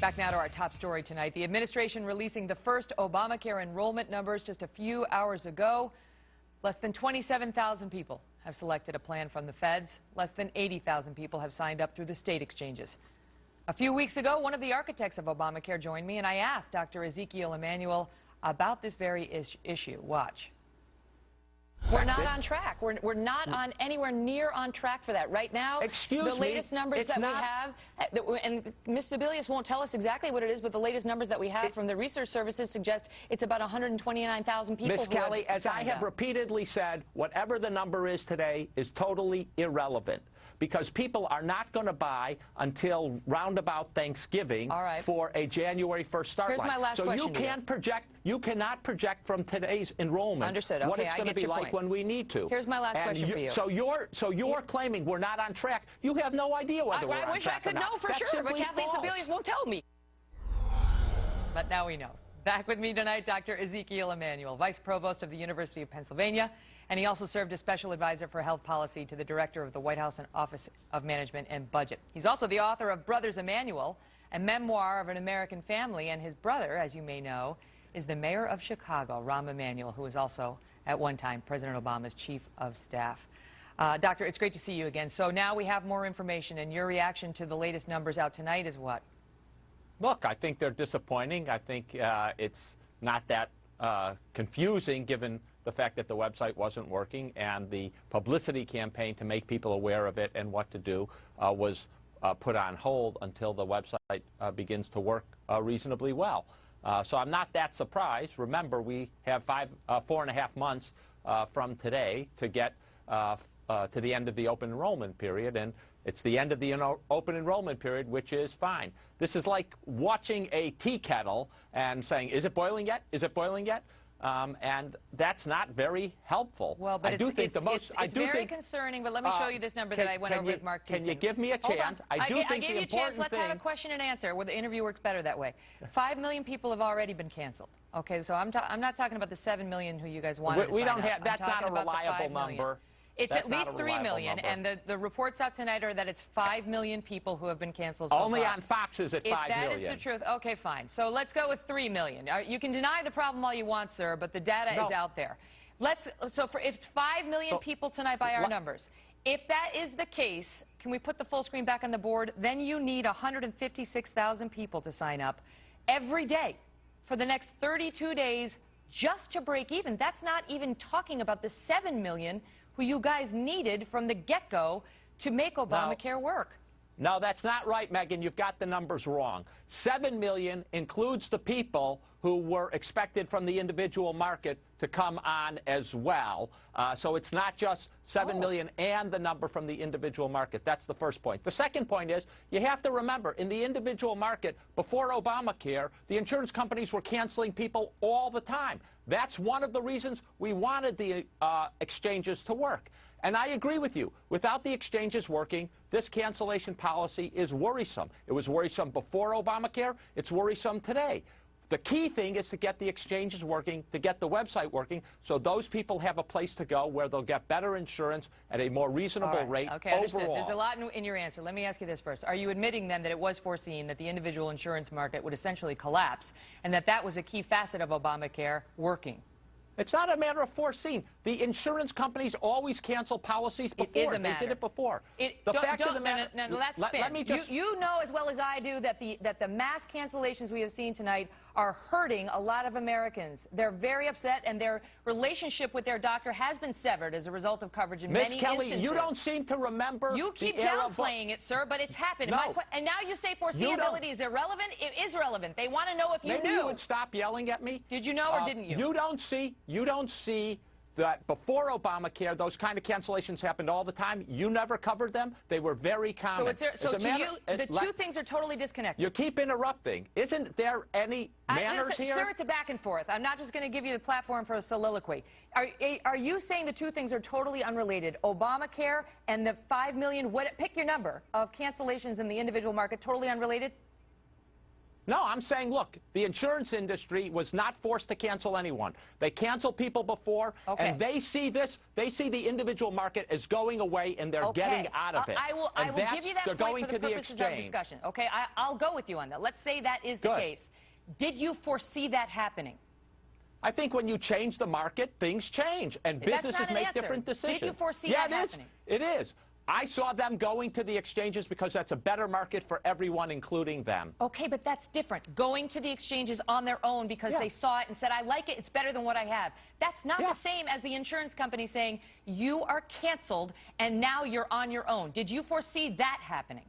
Back now to our top story tonight. The administration releasing the first Obamacare enrollment numbers just a few hours ago. Less than 27,000 people have selected a plan from the feds. Less than 80,000 people have signed up through the state exchanges. A few weeks ago, one of the architects of Obamacare joined me, and I asked Dr. Ezekiel Emanuel about this very issue. Watch. We're not on track. We're not on anywhere near on track for that. Right now, the latest numbers that we have, and Ms. Sebelius won't tell us exactly what it is, but the latest numbers that we have from the research services suggest it's about 129,000 people. Ms. Kelly, as I have repeatedly said, whatever the number is today is totally irrelevant, because people are not going to buy until roundabout Thanksgiving for a January 1st start line. Here's my last question. So you cannot project from today's enrollment Understood. what Okay, it's going to be like when we need to. Here's my last question for you. So you're claiming we're not on track. You have no idea whether we're on track or not. I wish I could know for sure, but Kathleen Sebelius won't tell me. But now we know. Back with me tonight, Dr. Ezekiel Emanuel, Vice Provost of the University of Pennsylvania, and he also served as Special Advisor for Health Policy to the Director of the White House and Office of Management and Budget. He's also the author of Brothers Emanuel, a memoir of an American family, and his brother, as you may know, is the mayor of Chicago, Rahm Emanuel, who was also, at one time, President Obama's chief of staff. Doctor, it's great to see you again. So now we have more information, and your reaction to the latest numbers out tonight is what? Look, I think they're disappointing. I think it's not that confusing, given the fact that the website wasn't working, and the publicity campaign to make people aware of it and what to do was put on hold until the website begins to work reasonably well. So I'm not that surprised. Remember, we have 4.5 months from today to get to the end of the open enrollment period, and it's the end of the open enrollment period, which is fine. This is like watching a tea kettle and saying, is it boiling yet? Is it boiling yet? And that's not very helpful. Well, but it's very concerning, but let me show you this number that I went over with Mark Thiessen. Can you give me a chance? I gave you a chance. Let's have a question and answer, where the interview works better that way. 5 million people have already been canceled. Okay, so I'm not talking about the 7 million who you guys wanted to sign up. That's not a reliable number. It's at least 3 million, and the reports out tonight are that it's 5 million people who have been canceled so Only far. on Fox is it 5 million. If that is the truth, okay, fine. So let's go with 3 million. You can deny the problem all you want, sir, but the data is out there. If it's 5 million people tonight by our numbers, if that is the case, can we put the full screen back on the board? Then you need 156,000 people to sign up every day for the next 32 days just to break even. That's not even talking about the 7 million who you guys needed from the get-go to make Obamacare work. No, that's not right, Megyn. You've got the numbers wrong. 7 million includes the people who were expected from the individual market to come on as well. So it's not just 7 million and the number from the individual market. That's the first point. The second point is you have to remember, in the individual market, before Obamacare, the insurance companies were canceling people all the time. That's one of the reasons we wanted the exchanges to work. And I agree with you. Without the exchanges working, this cancellation policy is worrisome. It was worrisome before Obamacare. It's worrisome today. The key thing is to get the exchanges working, to get the website working, so those people have a place to go where they'll get better insurance at a more reasonable rate overall. There's a lot in your answer. Let me ask you this first. Are you admitting then that it was foreseen that the individual insurance market would essentially collapse, and that was a key facet of Obamacare working? It's not a matter of foreseen. The insurance companies always cancel policies before. It is a matter. They did it before. The fact of the matter. Let me just. You know as well as I do that the mass cancellations we have seen tonight are hurting a lot of Americans. They're very upset, and their relationship with their doctor has been severed as a result of coverage in many instances. Ms. Kelly, you don't seem to remember. You keep downplaying it, sir, but it's happened. No. And now you say foreseeability is irrelevant. It is relevant. They want to know if you knew. Maybe you would stop yelling at me. Did you know or didn't you? You don't see that before Obamacare, those kind of cancellations happened all the time. You never covered them. They were very common. So to you, the two things are totally disconnected. You keep interrupting. Isn't there any manners here? Sir, it's a back and forth. I'm not just going to give you the platform for a soliloquy. Are you saying the two things are totally unrelated? Obamacare and the 5 million, pick your number, of cancellations in the individual market, totally unrelated? No, I'm saying, look, the insurance industry was not forced to cancel anyone. They canceled people before, and they see this. They see the individual market as going away, and they're getting out of it. I will give you that point for the purposes of discussion. Okay, I'll go with you on that. Let's say that is the case. Did you foresee that happening? I think when you change the market, things change, and businesses make different decisions. Did you foresee that happening? It is. I saw them going to the exchanges because that's a better market for everyone, including them. Okay, but that's different. Going to the exchanges on their own because they saw it and said, I like it, it's better than what I have. That's not the same as the insurance company saying, you are canceled and now you're on your own. Did you foresee that happening?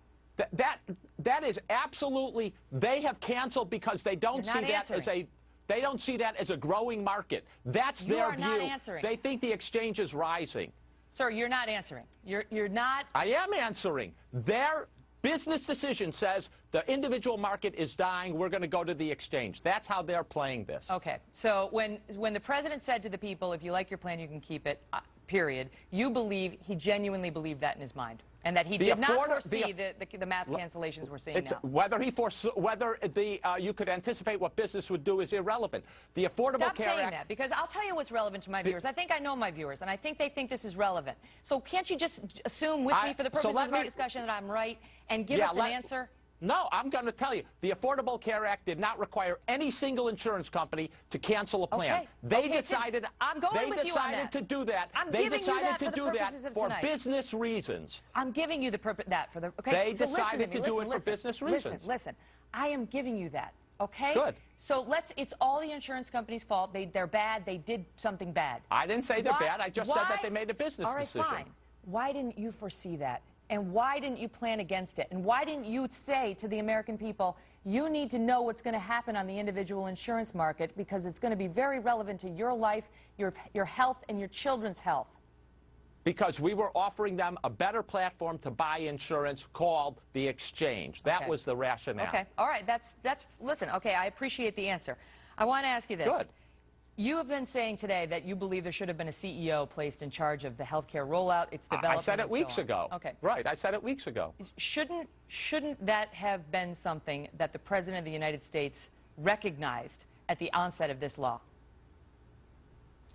That is absolutely, they have canceled because they don't see that as a... They don't see that as a growing market. That's their view. You are not answering. They think the exchange is rising. Sir, you're not answering. You're not... I am answering. Their business decision says the individual market is dying. We're going to go to the exchange. That's how they're playing this. Okay. So when the president said to the people, if you like your plan, you can keep it, period, you believe he genuinely believed that in his mind? And that he did not foresee the mass cancellations we're seeing now. Whether you could anticipate what business would do is irrelevant. The Affordable Care Act... Stop saying that, because I'll tell you what's relevant to my viewers. I think I know my viewers, and I think they think this is relevant. So can't you just assume with me, for the purposes of our discussion, that I'm right, and give us an answer? No, I'm going to tell you. The Affordable Care Act did not require any single insurance company to cancel a plan. They decided to do that. They decided to do that for business reasons. I'm giving you that for the... They decided to do it for business reasons. Listen. I am giving you that. Okay? Good. So it's all the insurance company's fault. They're bad. They did something bad. I didn't say they're bad. I just said that they made a business decision. All right, fine. Why didn't you foresee that? And why didn't you plan against it? And why didn't you say to the American people, you need to know what's going to happen on the individual insurance market because it's going to be very relevant to your life, your health, and your children's health? Because we were offering them a better platform to buy insurance called the exchange. That was the rationale. Okay. All right. Listen, okay, I appreciate the answer. I want to ask you this. Good. You have been saying today that you believe there should have been a CEO placed in charge of the health care rollout, its development. I said it weeks ago. Okay. Right, I said it weeks ago. Shouldn't that have been something that the President of the United States recognized at the onset of this law?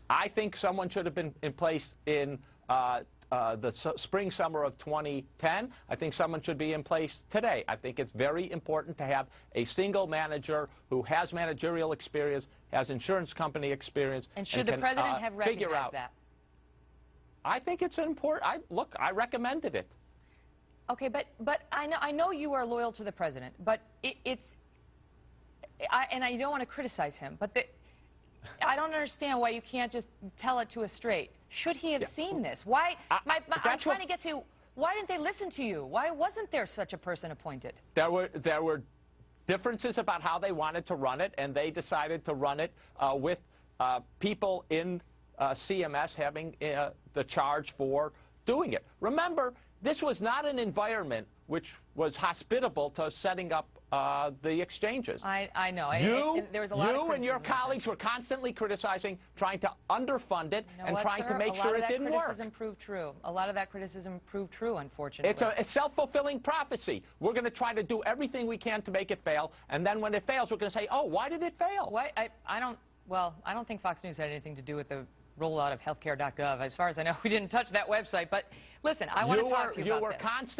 I think someone should have been in place in the spring, summer of 2010. I think someone should be in place today. I think it's very important to have a single manager who has managerial experience, has insurance company experience. And should the President have recognized that? I think it's important. Look, I recommended it. Okay, but I know you are loyal to the President, but and I don't want to criticize him, but I don't understand why you can't just tell it to us straight. Should he have seen this? Why? I'm trying to get to, why didn't they listen to you? Why wasn't there such a person appointed? There were differences about how they wanted to run it, and they decided to run it with people in CMS having the charge for doing it. Remember, this was not an environment which was hospitable to setting up the exchanges. I know. There was a lot you and your colleagues were constantly criticizing, trying to underfund it, and trying to make sure it didn't work. A lot of that criticism proved true, unfortunately. It's a self-fulfilling prophecy. We're going to try to do everything we can to make it fail, and then when it fails, we're going to say, oh, why did it fail? I don't think Fox News had anything to do with the rollout of healthcare.gov. As far as I know, we didn't touch that website. But listen, I want to talk to you about this.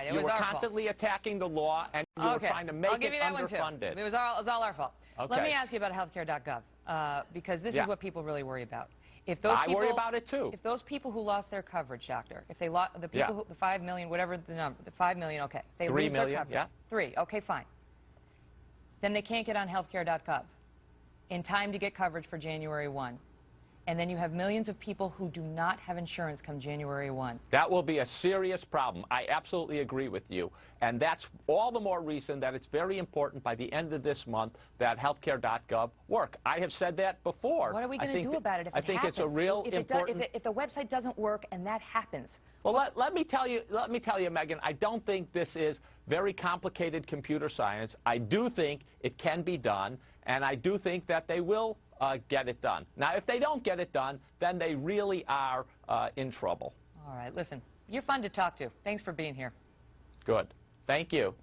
You were constantly attacking the law, and you were trying to make it underfunded. It was all our fault. Okay. Let me ask you about healthcare.gov, because this is what people really worry about. I worry about it too. If those people who lost their coverage, doctor, if they lost the 5 million, whatever the number, the 5 million, okay, they lose their coverage. 3, okay, fine. Then they can't get on healthcare.gov in time to get coverage for January 1. And then you have millions of people who do not have insurance come January 1. That will be a serious problem. I absolutely agree with you. And that's all the more reason that it's very important by the end of this month that healthcare.gov work. I have said that before. What are we going to do about it if it happens? I think it's a real important... If the website doesn't work and that happens... Well, let me tell you, Megyn, I don't think this is very complicated computer science. I do think it can be done, and I do think that they will get it done. Now, if they don't get it done, then they really are in trouble. All right, listen, you're fun to talk to. Thanks for being here. Good. Thank you.